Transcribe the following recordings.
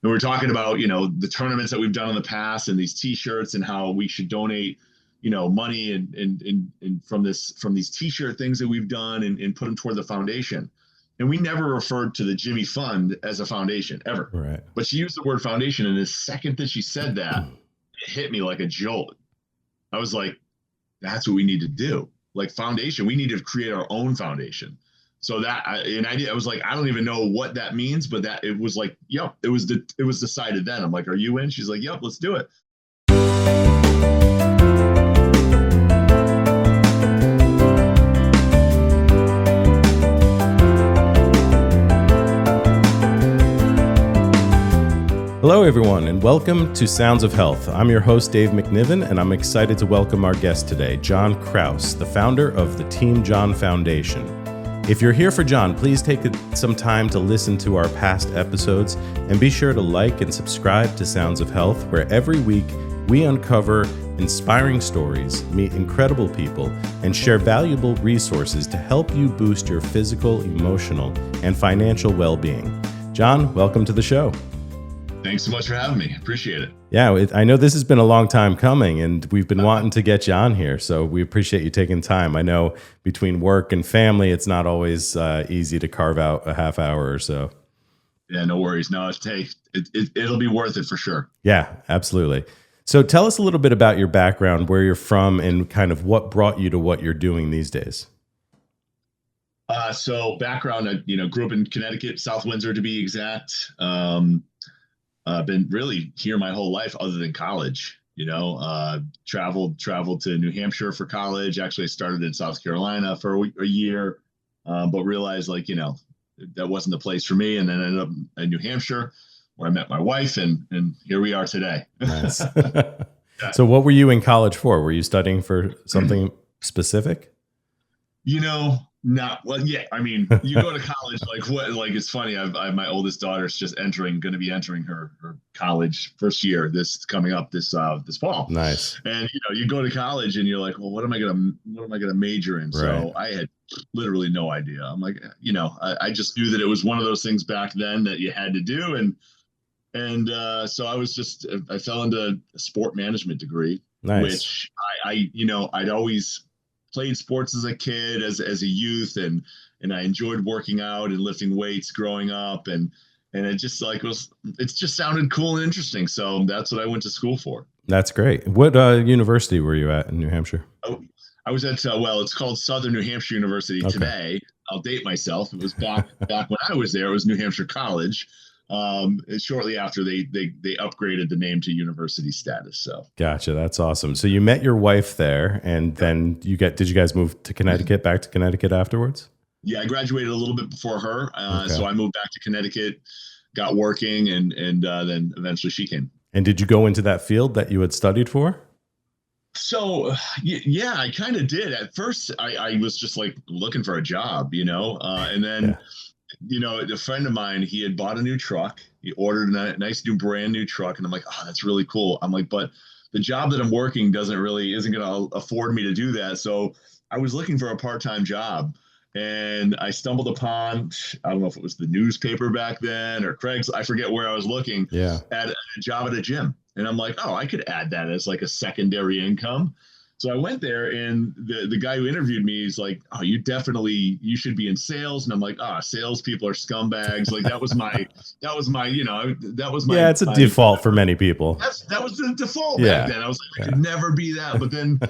And we're talking about, the tournaments that we've done in the past and these t-shirts and how we should donate, money and from these t-shirt things that we've done and put them toward the foundation. And we never referred to the Jimmy Fund as a foundation ever. Right. But she used the word foundation. And the second that she said that, it hit me like a jolt. I was like, that's what we need to do. Like foundation, we need to create our own foundation. So I was like, I don't even know what that means, but that it was like, yep, it was decided then. I'm like, are you in? She's like, yep, let's do it. Hello, everyone, and welcome to Sounds of Health. I'm your host, Dave MacNiven, and I'm excited to welcome our guest today, John Krause, the founder of the Team John Foundation. If you're here for John, please take some time to listen to our past episodes, and be sure to like and subscribe to Sounds of Health, where every week we uncover inspiring stories, meet incredible people, and share valuable resources to help you boost your physical, emotional, and financial well-being. John, welcome to the show. Thanks so much for having me. Appreciate it. Yeah, I know this has been a long time coming, and we've been wanting to get you on here, so we appreciate you taking time. I know between work and family, it's not always easy to carve out a half hour or so. Yeah, no worries. No, it'll be worth it for sure. Yeah, absolutely. So tell us a little bit about your background, where you're from, and kind of what brought you to what you're doing these days. So background, I grew up in Connecticut, South Windsor to be exact. I've been really here my whole life other than college, traveled to New Hampshire for college. Actually, I started in South Carolina for a year, but realized that wasn't the place for me. And then ended up in New Hampshire where I met my wife and here we are today. Nice. So what were you in college for? Were you studying for something specific? Not well. Yeah, I mean, you go to college, it's funny. I've my oldest daughter's just going to be entering her college first year this coming up this fall. Nice. And you go to college and you're like, well, what am I gonna major in? Right. So I had literally no idea. I'm like, I just knew that it was one of those things back then that you had to do, and so I fell into a sport management degree. Nice. Which I'd always played sports as a kid, as a youth, and I enjoyed working out and lifting weights growing up, and it just it just sounded cool and interesting. So that's what I went to school for. That's great. What university were you at in New Hampshire? Oh, I was at it's called Southern New Hampshire University. Okay. Today. I'll date myself. It was back when I was there. It was New Hampshire College. Shortly after they upgraded the name to university status. So gotcha. That's awesome. So you met your wife there, and then did you guys move to Connecticut, back to Connecticut afterwards? Yeah, I graduated a little bit before her. Okay. So I moved back to Connecticut, got working, and then eventually she came. And did you go into that field that you had studied for? So, yeah, I kind of did. At first, I was just looking for a job, and then, yeah. A friend of mine, he had bought a new truck. He ordered a nice new brand new truck. And I'm like, oh, that's really cool. I'm like, but the job that I'm working isn't going to afford me to do that. So I was looking for a part-time job, and I stumbled upon, I don't know if it was the newspaper back then or Craig's, I forget where I was looking, at a job at a gym. And I'm like, oh, I could add that as a secondary income. So I went there, and the guy who interviewed me is like, oh, you should be in sales. And I'm like, salespeople are scumbags. That was my, yeah, it's a default for many people. That was the default back then. I was like, I could never be that. But then,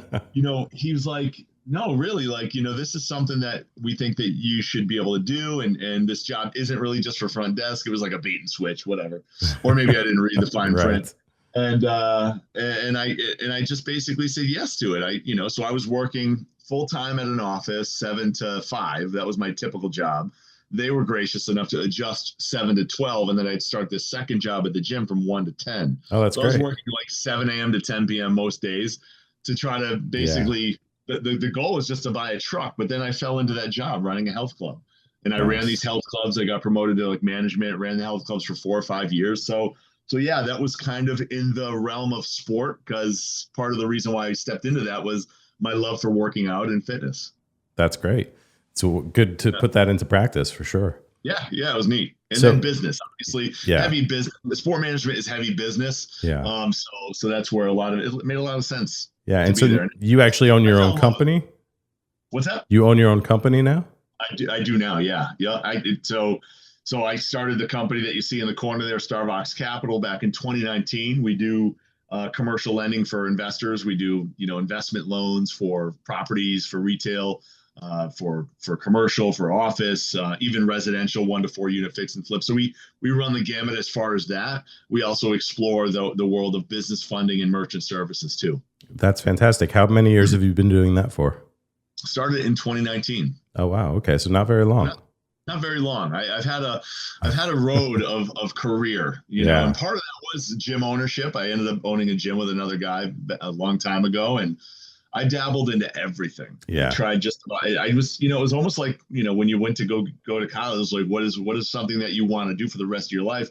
he was like, no, really, this is something that we think that you should be able to do. And this job isn't really just for front desk. It was like a bait and switch, whatever. Or maybe I didn't read the fine print. And I just basically said yes to it. So I was working full time at an office, 7 to 5. That was my typical job. They were gracious enough to adjust 7 to 12, and then I'd start this second job at the gym from 1 to 10. Oh, that's great. I was working 7 a.m. to 10 p.m. most days to try to basically. Yeah. The goal was just to buy a truck, but then I fell into that job running a health club, and I ran these health clubs. I got promoted to management, ran the health clubs for 4 or 5 years. So yeah, that was kind of in the realm of sport, because part of the reason why I stepped into that was my love for working out and fitness. That's great. So good to put that into practice for sure. Yeah, it was neat. And then business, obviously, yeah, heavy business. Sport management is heavy business. yeah, So that's where it made a lot of sense yeah. to And be so there. you actually own I your fell own in love with it. company? What's that? You own your own company now? I do now. Yeah. Yeah. I did. So I started the company that you see in the corner there, Starbucks Capital, back in 2019. We do commercial lending for investors. We do, investment loans for properties, for retail, for commercial, for office, even residential 1 to 4 unit fix and flip. So we run the gamut as far as that. We also explore the world of business funding and merchant services too. That's fantastic. How many years have you been doing that for? Started in 2019. Oh, wow. Okay. So not very long. Not very long. I've had a road of career, Yeah. and part of that was gym ownership. I ended up owning a gym with another guy a long time ago, and I dabbled into everything. Yeah. I tried just about. I was, it was almost like, when you went to go to college, it was like, what is something that you want to do for the rest of your life?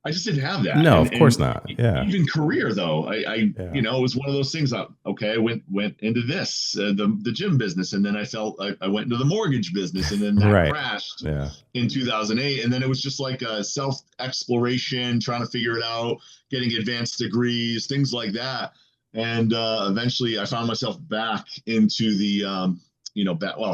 I just didn't have that. No, of course not. Yeah. Even career though, Yeah. it was one of those things. Okay, I went into this the gym business, and then I went into the mortgage business, and then that Right. crashed Yeah. in 2008, and then it was just like a self exploration, trying to figure it out, getting advanced degrees, things like that, and eventually I found myself back into the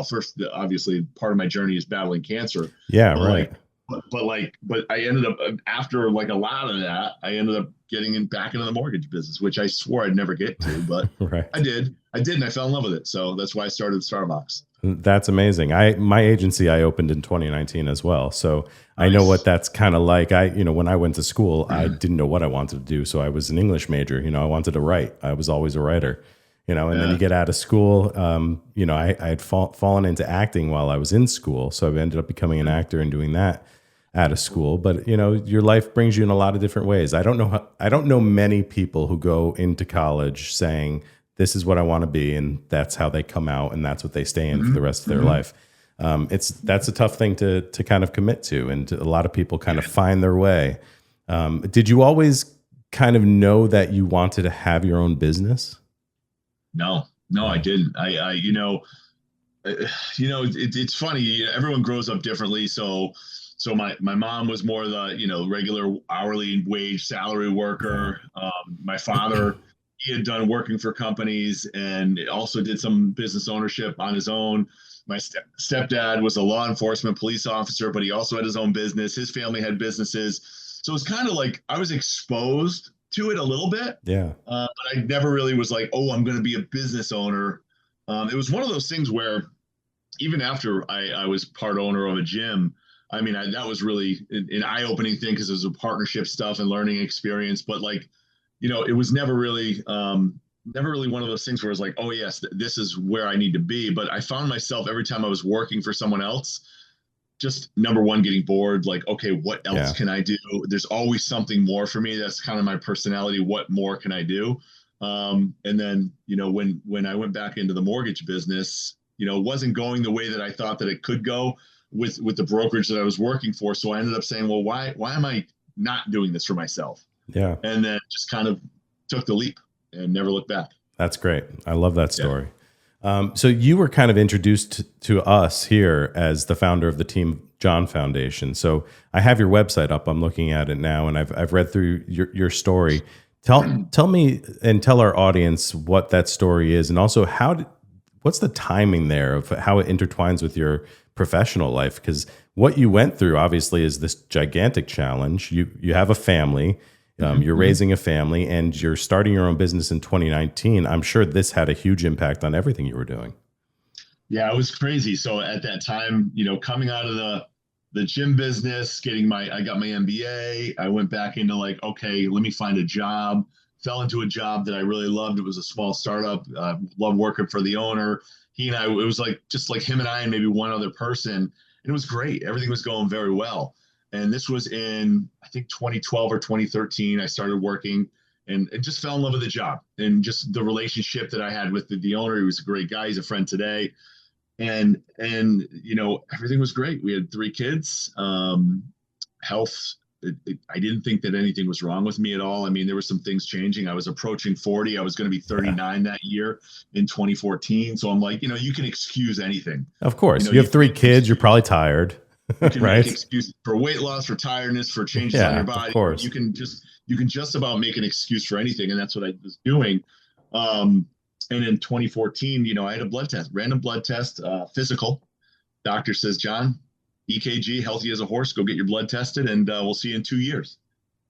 first obviously part of my journey is battling cancer. Yeah. But Right. but I ended up after like a lot of that, I ended up getting back into the mortgage business, which I swore I'd never get to, but Right. I did, and I fell in love with it. So that's why I started Starbucks. That's amazing. My agency I opened in 2019 as well. So I know what that's kind of like. When I went to school, I didn't know what I wanted to do. So I was an English major, I wanted to write. I was always a writer, and then you get out of school. I had fallen into acting while I was in school. So I ended up becoming an actor and doing that out of school. But, your life brings you in a lot of different ways. I don't know many people who go into college saying, this is what I want to be, and that's how they come out, and that's what they stay in for the rest of their life. That's a tough thing to kind of commit to, and a lot of people kind of find their way. Did you always kind of know that you wanted to have your own business? No, I didn't. It's funny. Everyone grows up differently. So my mom was more the regular hourly wage salary worker. My father, he had done working for companies and also did some business ownership on his own. My stepdad was a law enforcement police officer, but he also had his own business. His family had businesses. So it's kind of like I was exposed to it a little bit. Yeah. But I never really was like, oh, I'm going to be a business owner. It was one of those things where even after I was part owner of a gym, that was really an eye-opening thing because it was a partnership stuff and learning experience. But it was never really one of those things where it's like, oh yes, this is where I need to be. But I found myself every time I was working for someone else, just number one, getting bored, like, okay, what else can I do? There's always something more for me. That's kind of my personality. What more can I do? And then, when I went back into the mortgage business, it wasn't going the way that I thought that it could go with the brokerage that I was working for. So I ended up saying, well, why am I not doing this for myself? Yeah. And then just kind of took the leap and never looked back. That's great. I love that story. So you were kind of introduced to us here as the founder of the Team John Foundation. So I have your website up. I'm looking at it now, and I've read through your story. Tell me and tell our audience what that story is, and also what's the timing there of how it intertwines with your professional life? Because what you went through obviously is this gigantic challenge. You have a family. You're raising a family, and you're starting your own business in 2019. I'm sure this had a huge impact on everything you were doing. Yeah, it was crazy. So at that time, coming out of the gym business, I got my MBA. I went back into like, okay, let me find a job. Fell into a job that I really loved. It was a small startup. Loved working for the owner. He and I, it was like just like him and I and maybe one other person. And it was great. Everything was going very well. And this was in, I think, 2012 or 2013. I started working and just fell in love with the job and just the relationship that I had with the owner. He was a great guy. He's a friend today. And everything was great. We had 3 kids. Health, I didn't think that anything was wrong with me at all. There were some things changing. I was approaching 40. I was going to be 39 that year in 2014. So I'm like, you can excuse anything. Of course. You have 3 kids. You're probably tired. You can make Right. excuses for weight loss, for tiredness, for changes on Yeah, your of body. course. You can just about make an excuse for anything, and that's what I was doing. Um, and in 2014, I had a blood test, random blood test, physical. Doctor says, John, EKG, healthy as a horse. Go get your blood tested, and we'll see you in 2 years.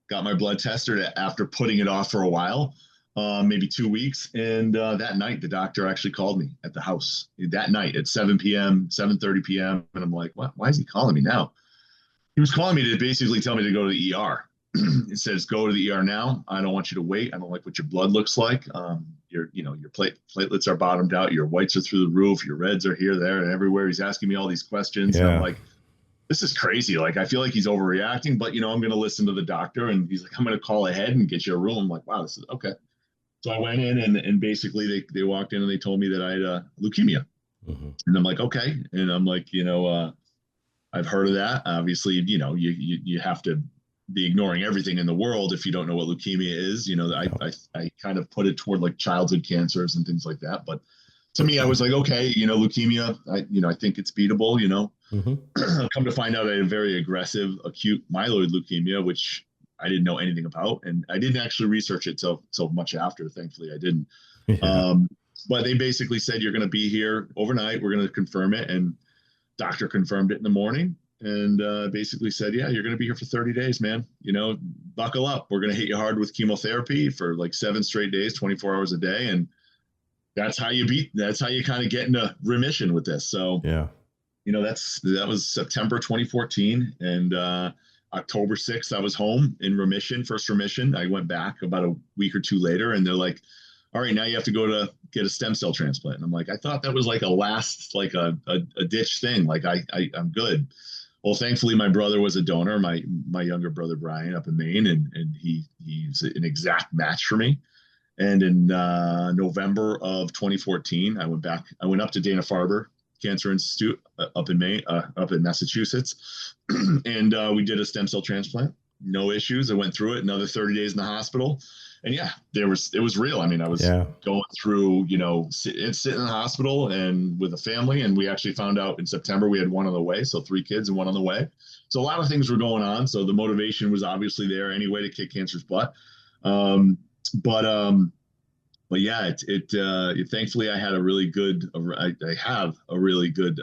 Got my blood tested after putting it off for a while, maybe 2 weeks. And that night, the doctor actually called me at the house that night at 7 p.m., 7:30 p.m. And I'm like, what? Why is he calling me now? He was calling me to basically tell me to go to the ER. It says, go to the ER now. I don't want you to wait. I don't like what your blood looks like. Your platelets are bottomed out. Your whites are through the roof. Your reds are here, there, and everywhere. He's asking me all these questions. And I'm Yeah. like, this is crazy. Like, I feel like he's overreacting, but I'm going to listen to the doctor. And he's like, I'm going to call ahead and get you a room. I'm like, wow, this is okay. So I went in and basically they walked in and they told me that I had leukemia. Mm-hmm. And I'm like, okay. And I'm like, I've heard of that. Obviously, you have to be ignoring everything in the world if you don't know what leukemia is. I kind of put it toward like childhood cancers and things like that. But to me, I was like, okay, leukemia, I think it's beatable, Mm-hmm. Come to find out I had a very aggressive acute myeloid leukemia, which I didn't know anything about. And I didn't actually research it till much after. Thankfully, I didn't. Yeah. But they basically said, you're going to be here overnight. We're going to confirm it. And doctor confirmed it in the morning and basically said, yeah, you're going to be here for 30 days, man. Buckle up. We're going to hit you hard with chemotherapy for like 7 straight days, 24 hours a day. And that's how you kind of get into remission with this. So, Yeah. that was September 2014. And October 6th, I was home in remission, first remission. I went back about a week or two later and they're like, all right, now you have to go to get a stem cell transplant. And I'm like, I thought that was like a last, like a ditch thing. Like I'm good. Well, thankfully my brother was a donor, my younger brother, Brian, up in Maine, and he's an exact match for me. And in November of 2014, I went up to Dana-Farber Cancer Institute up in Maine, up in Massachusetts. And we did a stem cell transplant. No issues. I went through it, another 30 days in the hospital. And yeah, it was real. I mean, I was going through, sitting in the hospital and with a family. And we actually found out in September we had one on the way. So 3 kids and one on the way. So a lot of things were going on. So the motivation was obviously there anyway to kick cancer's butt. But yeah, thankfully I had a really good, I have a really good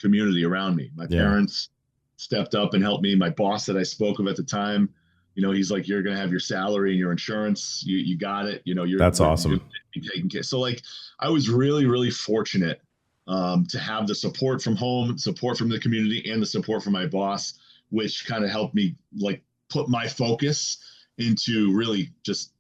community around me. My parents stepped up and helped me. My boss that I spoke of at the time, he's like, you're going to have your salary and your insurance. You got it. That's awesome. You're taking care. So like, I was really, really fortunate to have the support from home, support from the community, and the support from my boss, which kind of helped me like put my focus into really just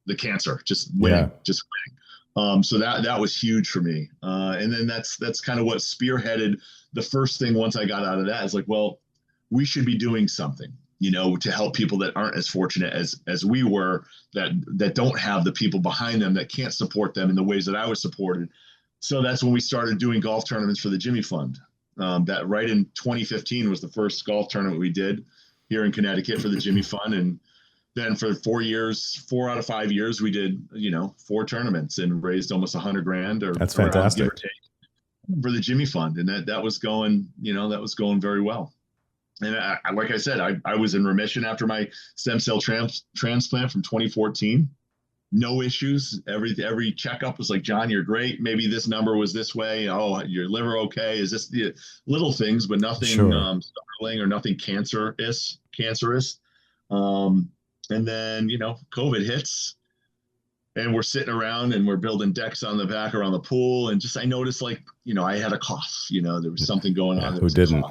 the cancer, just winning. So that was huge for me. And then that's kind of what spearheaded the first thing once I got out of that is like, well, we should be doing something, to help people that aren't as fortunate as we were, that don't have the people behind them, that can't support them in the ways that I was supported. So that's when we started doing golf tournaments for the Jimmy Fund. That right in 2015 was the first golf tournament we did here in Connecticut for the Jimmy Fund. And then for 4 years, 4 out of 5 years, we did, 4 tournaments and raised almost $100,000 or that's around, fantastic, give or take, for the Jimmy Fund. And that was going, that was going very well. And like I said, I was in remission after my stem cell transplant from 2014. No issues. Every checkup was like, John, you're great. Maybe this number was this way. Oh, your liver okay? Is this the little things, but nothing startling or nothing cancerous. And then, COVID hits and we're sitting around and we're building decks on the back around the pool. And just, I noticed like, I had a cough, there was something going on. Who didn't?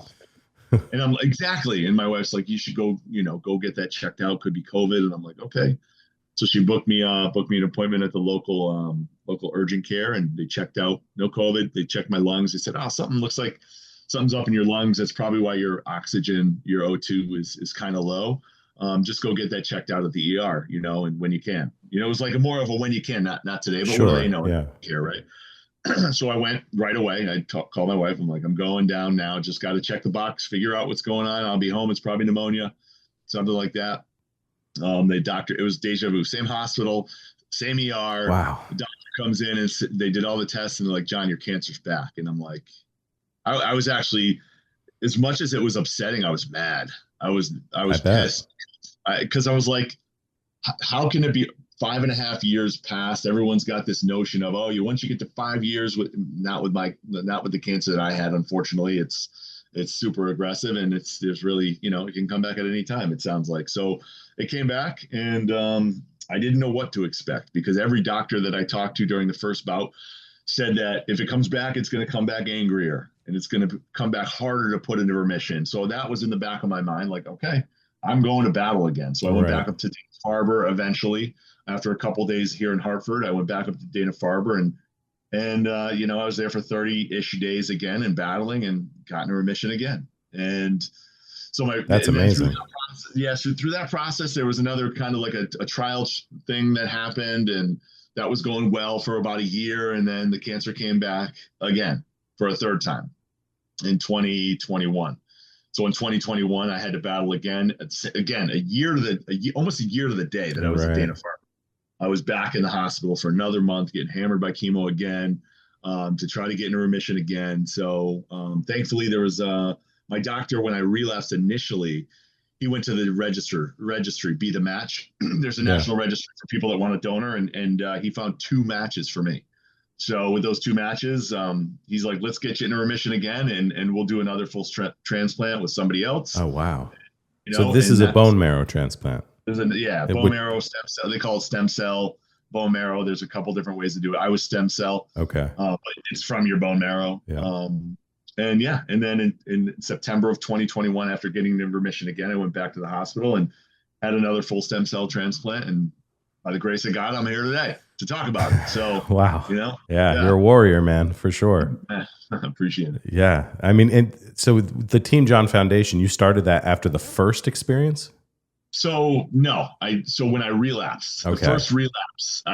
And I'm exactly. And my wife's like, you should go get that checked out. Could be COVID. And I'm like, okay. So she booked me an appointment at the local urgent care, and they checked out, no COVID. They checked my lungs. They said, something looks like something's up in your lungs. That's probably why your oxygen, your O2 is kind of low. Just go get that checked out at the ER, and when you can. It was like more of a when you can, not today, but sure, they know care, right? So I went right away. I called my wife. I'm like, I'm going down now. Just got to check the box, figure out what's going on. I'll be home. It's probably pneumonia, something like that. It was deja vu, same hospital, same ER. Wow. The doctor comes in and they did all the tests and they're like, John, your cancer's back. And I'm like, I was actually as much as it was upsetting, I was mad. I I was bet. pissed because I was like, how can it be 5.5 years past? Everyone's got this notion of, oh, once you get to 5 years with not with the cancer that I had, unfortunately, it's super aggressive and there's really, it can come back at any time, it sounds like. So it came back and I didn't know what to expect because every doctor that I talked to during the first bout said that if it comes back, it's going to come back angrier and it's going to come back harder to put into remission. So that was in the back of my mind, like, okay, I'm going to battle again. So I went Right. back up to Dana-Farber eventually. After a couple of days here in Hartford, I went back up to Dana-Farber and I was there for 30-ish days again and battling and got into remission again. And so That's amazing. through that process, there was another kind of like a trial thing that happened, and that was going well for about a year. And then the cancer came back again for a third time in 2021. So in 2021, I had to battle again, almost a year to the day that I was at Right. Dana-Farber. I was back in the hospital for another month, getting hammered by chemo again, to try to get into remission again. So thankfully, there was my doctor, when I relapsed initially, he went to the registry, Be the Match. There's a Yeah. national registry for people that want a donor, and he found 2 matches for me. So with those 2 matches, he's like, let's get you into remission again, and we'll do another full transplant with somebody else. Oh, wow. So this is a bone marrow transplant. Bone marrow stem cell. They call it stem cell bone marrow. There's a couple different ways to do it. I was stem cell. Okay. But it's from your bone marrow. Yeah. And then in September of 2021, after getting into remission again, I went back to the hospital and had another full stem cell transplant. And by the grace of God, I'm here today to talk about it. So, wow. Yeah, you're a warrior, man, for sure. I appreciate it. Yeah. I mean, so the Team John Foundation, you started that after the first experience? So no, so when I relapsed, the first relapse,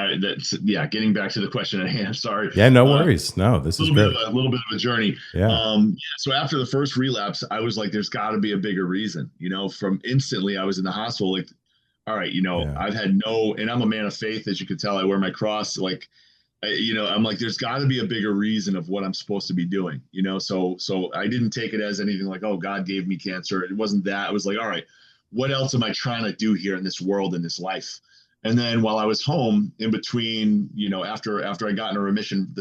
getting back to the question at hand, sorry. Yeah, no worries. No, this is great. A little bit of a journey. Yeah. So after the first relapse, I was like, there's got to be a bigger reason, from instantly I was in the hospital, like, all right, I've had and I'm a man of faith, as you can tell, I wear my cross, like, I'm like, there's got to be a bigger reason of what I'm supposed to be doing, so I didn't take it as anything like, oh, God gave me cancer. It wasn't that. It was like, all right, what else am I trying to do here in this world, in this life? And then while I was home, in between, after I got into remission,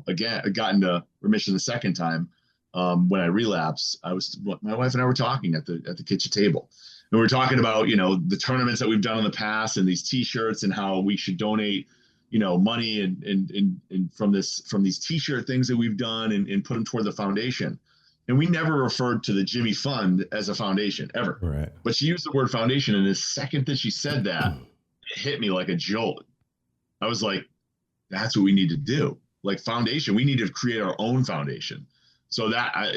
again, I got into remission the second time, when I relapsed, my wife and I were talking at the kitchen table, and we were talking about, the tournaments that we've done in the past and these T-shirts and how we should donate, money and from these T-shirt things that we've done and put them toward the foundation. And we never referred to the Jimmy Fund as a foundation ever. Right. But she used the word foundation. And the second that she said that, it hit me like a jolt. I was like, that's what we need to do. Like foundation, we need to create our own foundation. So I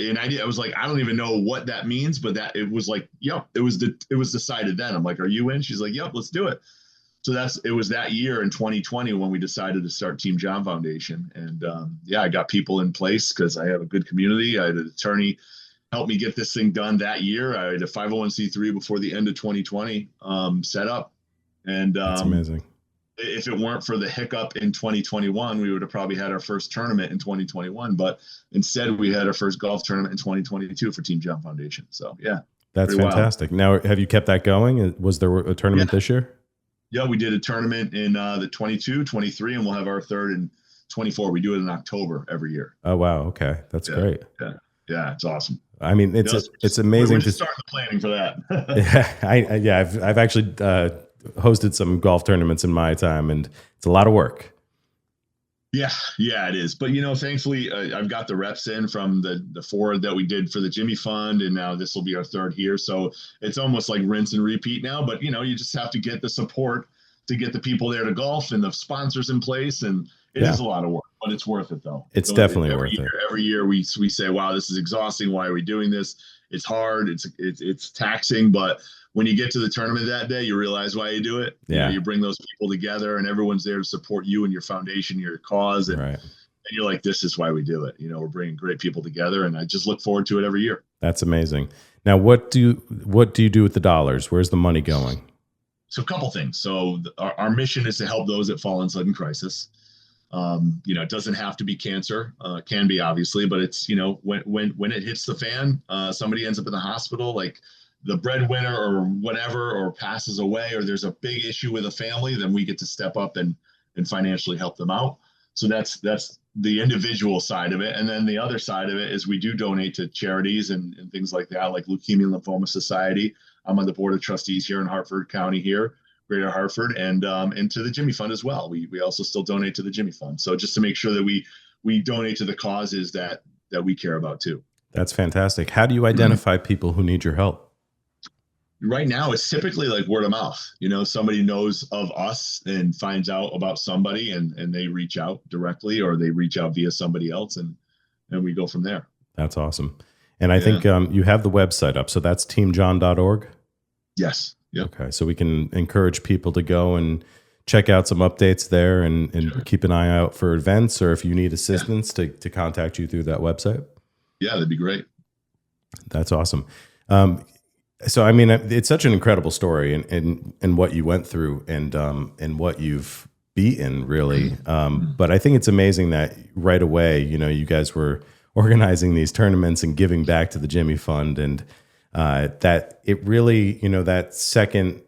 was like, I don't even know what that means, but that it was like, yep, it was decided then. I'm like, are you in? She's like, yep, let's do it. So it was that year in 2020 when we decided to start Team John Foundation. And I got people in place because I have a good community. I had an attorney help me get this thing done that year. I had a 501c3 before the end of 2020 set up. And that's amazing. If it weren't for the hiccup in 2021, we would have probably had our first tournament in 2021. But instead, we had our first golf tournament in 2022 for Team John Foundation. So, yeah. That's fantastic. Wild. Now, have you kept that going? Was there a tournament this year? Yeah, we did a tournament in the 22, 23, and we'll have our third in 24. We do it in October every year. Oh, wow. Okay. That's great. Yeah, it's awesome. I mean, it's amazing we're to start the planning for that. I've actually hosted some golf tournaments in my time, and it's a lot of work. Yeah, it is. But, thankfully, I've got the reps in from the 4 that we did for the Jimmy Fund, and now this will be our third here. So it's almost like rinse and repeat now. But, you just have to get the support to get the people there to golf and the sponsors in place. And it is a lot of work, but it's worth it, though. It's definitely worth it. Every year we say, wow, this is exhausting. Why are we doing this? It's hard. It's taxing. But when you get to the tournament that day, you realize why you do it. Yeah. You bring those people together and everyone's there to support you and your foundation, your cause. And, and you're like, this is why we do it. We're bringing great people together, and I just look forward to it every year. That's amazing. Now, what do you do with the dollars? Where's the money going? So a couple things. So our mission is to help those that fall in sudden crisis. It doesn't have to be cancer, can be obviously, but it's, when it hits the fan, somebody ends up in the hospital, like the breadwinner or whatever, or passes away, or there's a big issue with a family, then we get to step up and financially help them out. So that's the individual side of it. And then the other side of it is we do donate to charities and things like that, like Leukemia Lymphoma Society. I'm on the board of trustees here in Hartford County here, Greater Hartford, and to the Jimmy Fund as well. We also still donate to the Jimmy Fund. So just to make sure that we donate to the causes that we care about too. That's fantastic. How do you identify people who need your help? Right now, it's typically like word of mouth. Somebody knows of us and finds out about somebody, and they reach out directly, or they reach out via somebody else, and we go from there. That's awesome. And I think you have the website up. So that's teamjohn.org? Yes. Yep. Okay. So we can encourage people to go and check out some updates there, and sure, keep an eye out for events, or if you need assistance to contact you through that website. Yeah, that'd be great. That's awesome. So, I mean, it's such an incredible story, and what you went through, and what you've beaten, really. But I think it's amazing that right away, you guys were organizing these tournaments and giving back to the Jimmy Fund, and that it really, that second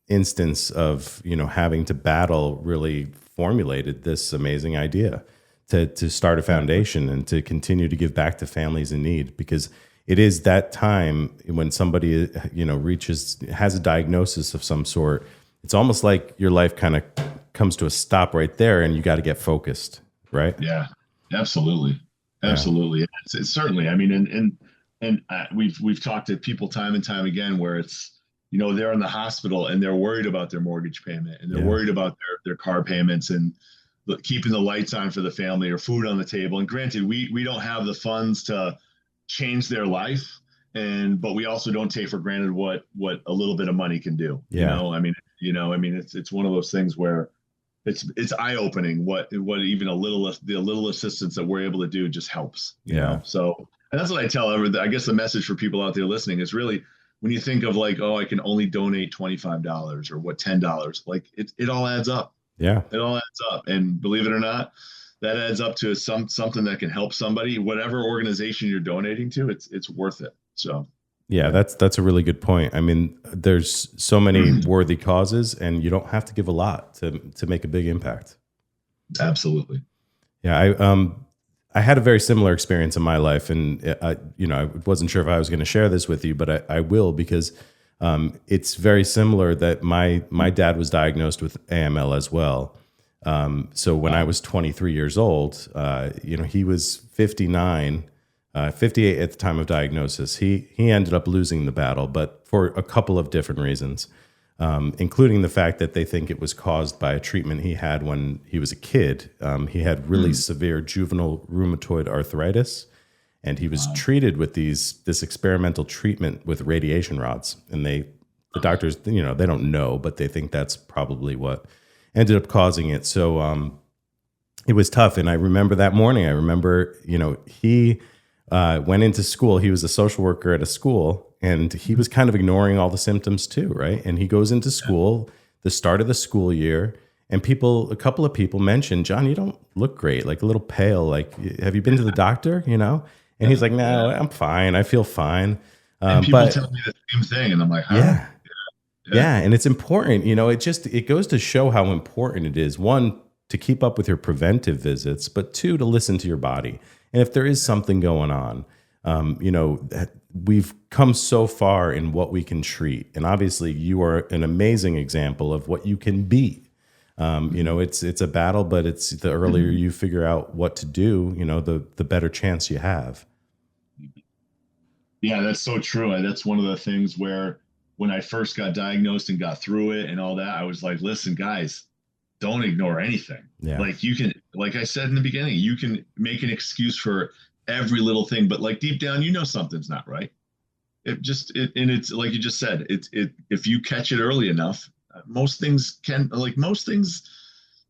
instance of, having to battle really formulated this amazing idea to start a foundation and to continue to give back to families in need, because it is that time when somebody, has a diagnosis of some sort. It's almost like your life kind of comes to a stop right there, and you got to get focused, right? Yeah, absolutely. Absolutely. Yeah. It's certainly, I mean, and we've talked to people time and time again where it's, they're in the hospital and they're worried about their mortgage payment, and they're worried about their car payments, and keeping the lights on for the family, or food on the table. And granted, we don't have the funds to change their life, but we also don't take for granted what a little bit of money can do. I mean, it's one of those things where it's eye-opening what even the little assistance that we're able to do just helps. You know? So, and that's what I tell I guess the message for people out there listening is really, when you think of like, oh, I can only donate $25 or $10, like it all adds up. Yeah, it all adds up, and believe it or not, that adds up to something that can help somebody. Whatever organization you're donating to, it's worth it. So. Yeah, that's a really good point. I mean, there's so many worthy causes, and you don't have to give a lot to make a big impact. Absolutely. Yeah, I had a very similar experience in my life, and I wasn't sure if I was going to share this with you, but I will, because it's very similar that my dad was diagnosed with AML as well. So when I was 23 years old, he was 59. 58 at the time of diagnosis. He ended up losing the battle, but for a couple of different reasons, including the fact that they think it was caused by a treatment he had when he was a kid. He had really severe juvenile rheumatoid arthritis, and he was treated with this experimental treatment with radiation rods. And the doctors, they don't know, but they think that's probably what ended up causing it. So it was tough. And I remember that morning. I remember, he went into school. He was a social worker at a school, and he was kind of ignoring all the symptoms too, right? And he goes into school, the start of the school year, and a couple of people mentioned, John, you don't look great, like a little pale. Like, have you been to the doctor? And he's like, no, I'm fine. I feel fine. And people tell me the same thing, and I'm like, huh? Yeah. And it's important. It goes to show how important it is, one, to keep up with your preventive visits, but two, to listen to your body. And if there is something going on, we've come so far in what we can treat. And obviously you are an amazing example of what you can beat. It's a battle, but it's the earlier you figure out what to do, the better chance you have. Yeah, that's so true. That's one of the things where when I first got diagnosed and got through it and all that, I was like, listen, guys, don't ignore anything. Yeah. Like you can, like I said in the beginning, you can make an excuse for every little thing, but like deep down, something's not right. And it's like you just said, if you catch it early enough, most things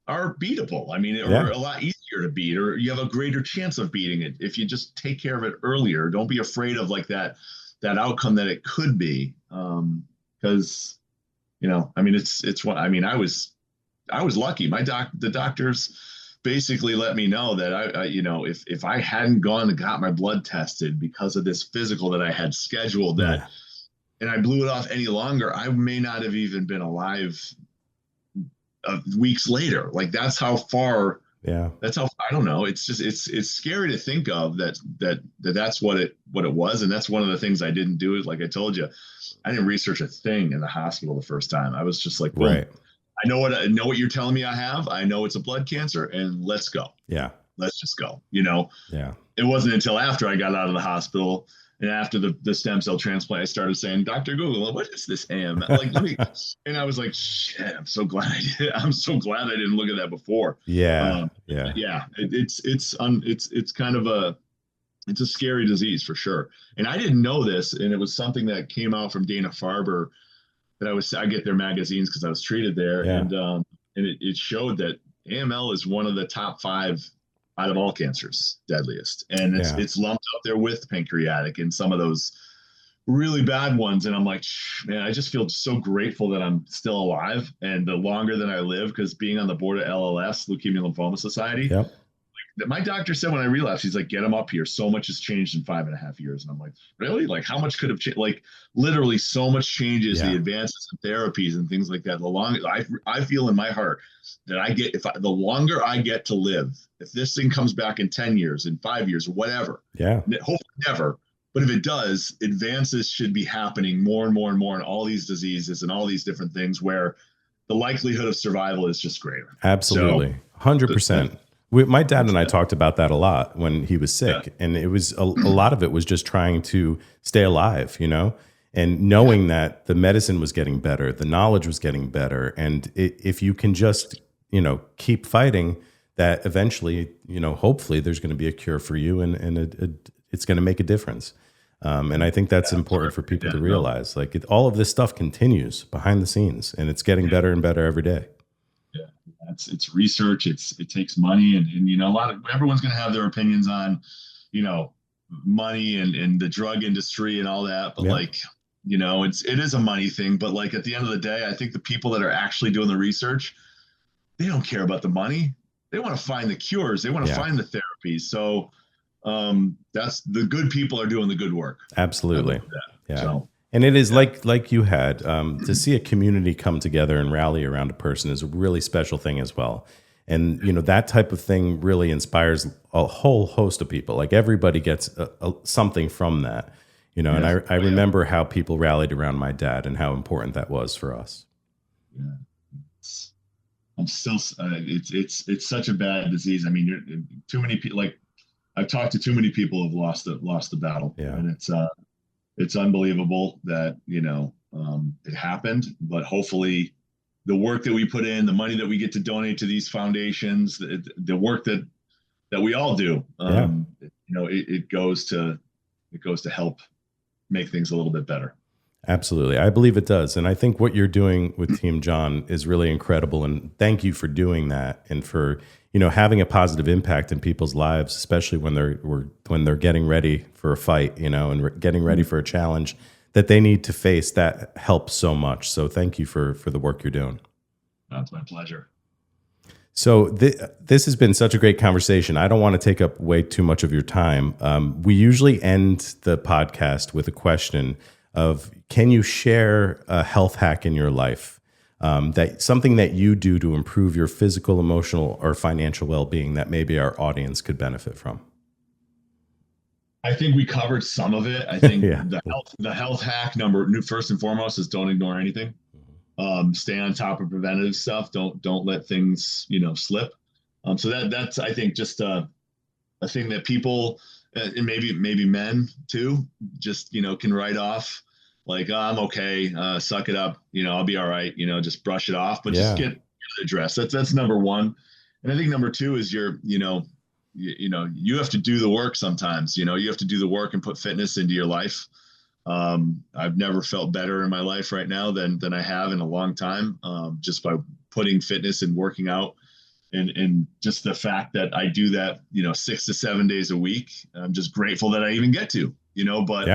are beatable. I mean, or a lot easier to beat, or you have a greater chance of beating it if you just take care of it earlier. Don't be afraid of like that outcome that it could be. Because, I mean, I was lucky. The doctors basically let me know that if I hadn't gone and got my blood tested because of this physical that I had scheduled, Yeah. and I blew it off any longer, I may not have even been alive weeks later. Like Yeah. that's how, I don't know. It's just, it's scary to think of that's what it was. And that's one of the things I didn't do. Is like I told you, I didn't research a thing in the hospital the first time. I was just like, boom, Right. I know what you're telling me I have. I know it's a blood cancer, and let's go. Yeah. Let's just go. Yeah. It wasn't until after I got out of the hospital and after the stem cell transplant, I started saying, Dr. Google, what is this AML? Like, and I was like, shit, I'm so glad I did. I'm so glad I didn't look at that before. Yeah. It's kind of it's a scary disease for sure. And I didn't know this. And it was something that came out from Dana-Farber that I get their magazines because I was treated there. Yeah. And it showed that AML is one of the top 5 out of all cancers, deadliest. And it's lumped up there with pancreatic and some of those really bad ones. And I'm like, man, I just feel so grateful that I'm still alive. And the longer that I live, because being on the board of LLS, Leukemia Lymphoma Society, Yep. my doctor said when I relapsed, he's like, get him up here. So much has changed in 5.5 years. And I'm like, really? Like, how much could have changed? Like, literally so much changes, the advances in therapies and things like that. The longer I feel in my heart that the longer I get to live, if this thing comes back in 10 years, in 5 years, whatever, hopefully never. But if it does, advances should be happening more and more and more in all these diseases and all these different things where the likelihood of survival is just greater. Absolutely. 100%. My dad and I talked about that a lot when he was sick, and it was a lot of it was just trying to stay alive, and knowing that the medicine was getting better, the knowledge was getting better. And if you can just, keep fighting, that eventually, hopefully there's going to be a cure for you, and it's going to make a difference. And I think that's important for people to realize, like all of this stuff continues behind the scenes, and it's getting better and better every day. It's research. It takes money, and everyone's going to have their opinions on, money and the drug industry and all that. But it is a money thing. But like at the end of the day, I think the people that are actually doing the research, they don't care about the money. They want to find the cures. They want to find the therapies. So that's the good people are doing the good work. Absolutely. Yeah. So. And it is like you had to see a community come together and rally around a person is a really special thing as well. And, that type of thing really inspires a whole host of people. Like everybody gets something from that, and I remember how people rallied around my dad and how important that was for us. Yeah. I'm still, it's such a bad disease. I mean, too many people, like I've talked to too many people who have lost the battle. Yeah. And it's unbelievable that, it happened, but hopefully the work that we put in, the money that we get to donate to these foundations, the work that we all do, it goes to help make things a little bit better. Absolutely. I believe it does. And I think what you're doing with Team John is really incredible. And thank you for doing that and for, having a positive impact in people's lives, especially when they're getting ready for a fight, and getting ready for a challenge that they need to face. That helps so much. So thank you for the work you're doing. That's my pleasure. So this has been such a great conversation. I don't want to take up way too much of your time. We usually end the podcast with a question of, can you share a health hack in your life, that something that you do to improve your physical, emotional, or financial well-being that maybe our audience could benefit from? I think we covered some of it. I think the health hack first and foremost is don't ignore anything. Stay on top of preventative stuff. Don't let things, slip. So that's, I think, just a thing that people, and maybe men too, just, can write off. Like, oh, I'm okay. Suck it up. I'll be all right. Just brush it off, but just get it addressed. That's number one. And I think number two is you have to do the work sometimes. You have to do the work and put fitness into your life. I've never felt better in my life right now than I have in a long time, just by putting fitness and working out. And just the fact that I do that, 6 to 7 days a week, I'm just grateful that I even get to, but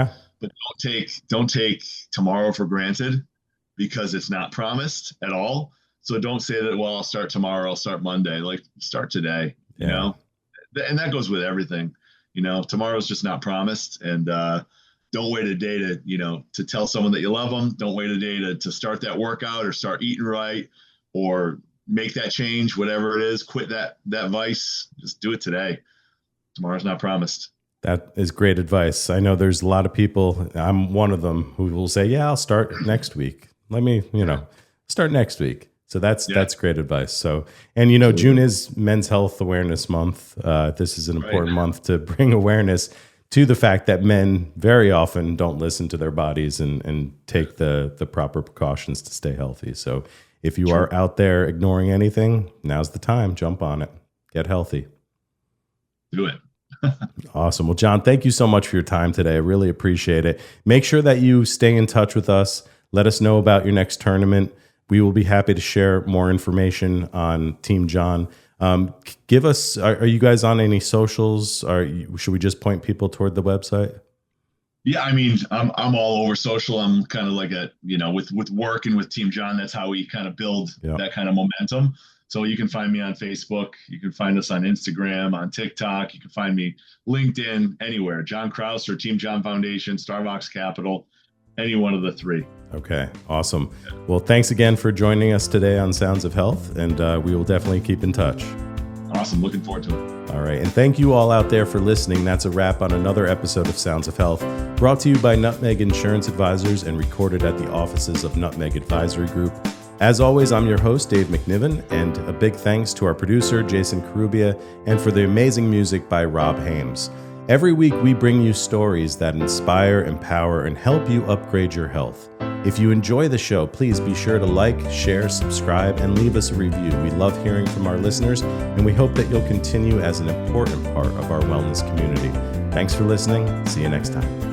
don't take tomorrow for granted, because it's not promised at all. So don't say that, well, I'll start tomorrow, I'll start Monday. Like, start today, you Yeah. know? And that goes with everything. Tomorrow's just not promised. And don't wait a day to tell someone that you love them. Don't wait a day to start that workout or start eating right or make that change, whatever it is. Quit that vice. Just do it today. Tomorrow's not promised. That is great advice. I know there's a lot of people, I'm one of them, who will say, yeah, I'll start next week. Let me, start next week. So that's great advice. So, and June is Men's Health Awareness Month. This is an important month to bring awareness to the fact that men very often don't listen to their bodies and take the proper precautions to stay healthy. So if you are out there ignoring anything, now's the time. Jump on it. Get healthy. Do it. Awesome. Well, John, thank you so much for your time today. I really appreciate it. Make sure that you stay in touch with us. Let us know about your next tournament. We will be happy to share more information on Team John. Give us, are you guys on any socials? Should we just point people toward the website? Yeah, I mean, I'm all over social. I'm kind of like with work and with Team John, that's how we kind of build that kind of momentum. So you can find me on Facebook. You can find us on Instagram, on TikTok. You can find me LinkedIn, anywhere. John Krause or Team John Foundation, Starbucks Capital, any one of the three. Okay, awesome. Well, thanks again for joining us today on Sounds of Health, and we will definitely keep in touch. Awesome. Looking forward to it. All right. And thank you all out there for listening. That's a wrap on another episode of Sounds of Health, brought to you by Nutmeg Insurance Advisors and recorded at the offices of Nutmeg Advisory Group. As always, I'm your host, Dave MacNiven, and a big thanks to our producer, Jason Carubia, and for the amazing music by Rob Hames. Every week, we bring you stories that inspire, empower, and help you upgrade your health. If you enjoy the show, please be sure to like, share, subscribe, and leave us a review. We love hearing from our listeners, and we hope that you'll continue as an important part of our wellness community. Thanks for listening. See you next time.